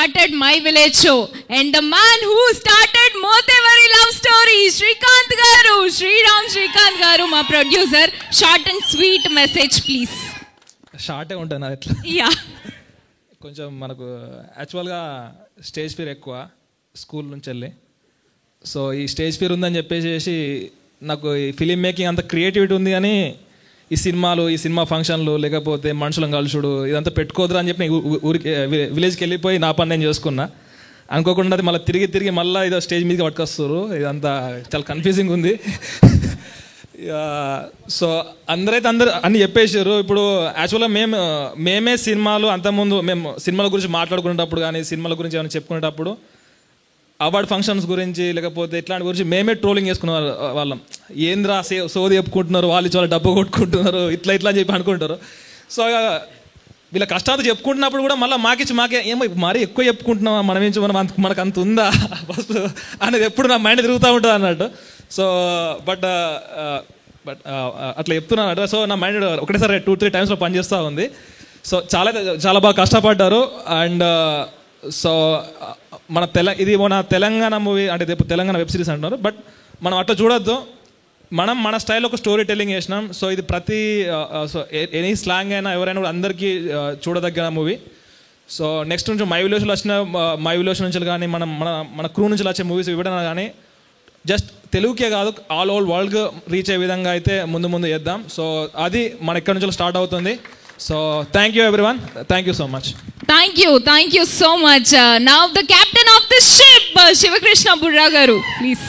started My Village Show, and the man who started Motevari Love Story, Srikanth garu, Sriram Srikanth garu, my producer. Short and sweet message, please. షార్టే ఉంటుంది అది ఎట్లా. Yeah. కొంచెం మనకు యాక్చువల్గా stage fear ఎక్కువ school నుంచి వెళ్ళి. So ఈ స్టేజ్ ఫియర్ ఉందని చెప్పేసి నాకు ఈ ఫిలిం మేకింగ్ అంత క్రియేటివిటీ ఉంది, కానీ ఈ సినిమా ఫంక్షన్లు లేకపోతే మనుషులను కలుసుడు ఇదంతా పెట్టుకోదురా అని చెప్పి ఊరికి విలేజ్కి వెళ్ళిపోయి నా పని నేను చేసుకున్నా. అనుకోకుండా అది మళ్ళీ తిరిగి మళ్ళీ ఇదో స్టేజ్ మీదకి పట్టుకొస్తారు. ఇదంతా చాలా కన్ఫ్యూజింగ్ ఉంది. సో అందరూ అన్ని చెప్పేసారు. ఇప్పుడు యాక్చువల్గా మేమే సినిమాలు అంతకుముందు మేము సినిమాల గురించి మాట్లాడుకునేటప్పుడు కానీ సినిమాల గురించి ఏమైనా చెప్పుకునేటప్పుడు అవార్డ్ ఫంక్షన్స్ గురించి లేకపోతే ఇట్లాంటి గురించి మేమే ట్రోలింగ్ చేసుకునే వాళ్ళం. ఏంద్రా సోది చెప్పుకుంటున్నారు, వాళ్ళు చాలా డబ్బు కొట్టుకుంటున్నారు, ఇట్లా అని చెప్పి అనుకుంటారు. సో వీళ్ళ కష్టాలు చెప్పుకుంటున్నప్పుడు కూడా మళ్ళీ మాకే ఏమో మరీ ఎక్కువ చెప్పుకుంటున్నాం, మనకు అంత ఉందా ఫస్ట్ అనేది ఎప్పుడు నా మైండ్ తిరుగుతూ ఉంటుంది అన్నట్టు. సో బట్ అట్లా చెప్తున్నాను. సో నా మైండ్ ఒకటేసారి 2-3 టైమ్స్లో పనిచేస్తూ ఉంది. సో చాలా బాగా కష్టపడ్డారు. అండ్ సో ఇది మన తెలంగాణ మూవీ అంటే తెలంగాణ వెబ్ సిరీస్ అంటున్నారు, బట్ మనం అట్లా చూడొద్దు. మన స్టైల్లో ఒక స్టోరీ టెల్లింగ్ చేసినాం. సో ఇది సో ఎనీ స్లాంగ్ అయినా ఎవరైనా కూడా అందరికీ చూడదగ్గ మూవీ. సో నెక్స్ట్ నుంచి మై విలేజ్ నుంచి కానీ మన క్రూ నుంచి వచ్చే మూవీస్ ఇవ్వడం కానీ జస్ట్ తెలుగుకే కాదు ఆల్ ఓవర్ వరల్డ్కి రీచ్ అయ్యే విధంగా అయితే ముందు చేద్దాం. సో అది మన ఎక్కడి నుంచి స్టార్ట్ అవుతుంది. So thank you everyone, thank you so much. Thank you so much. Now the captain of the ship, Shivakrishna Burra garu, please.